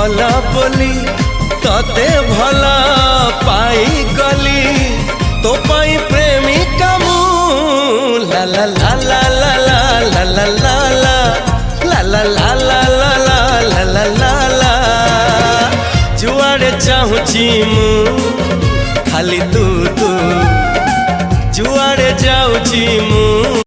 भला बोली तते भला पाई गली तो पाई प्रेमिका मु ला ला ला ला ला ला ला ला ला ला ला ला ला ला ला ला ला जुआड़े चाहूची मु खाली तू तू जुआड़े जाऊची मु।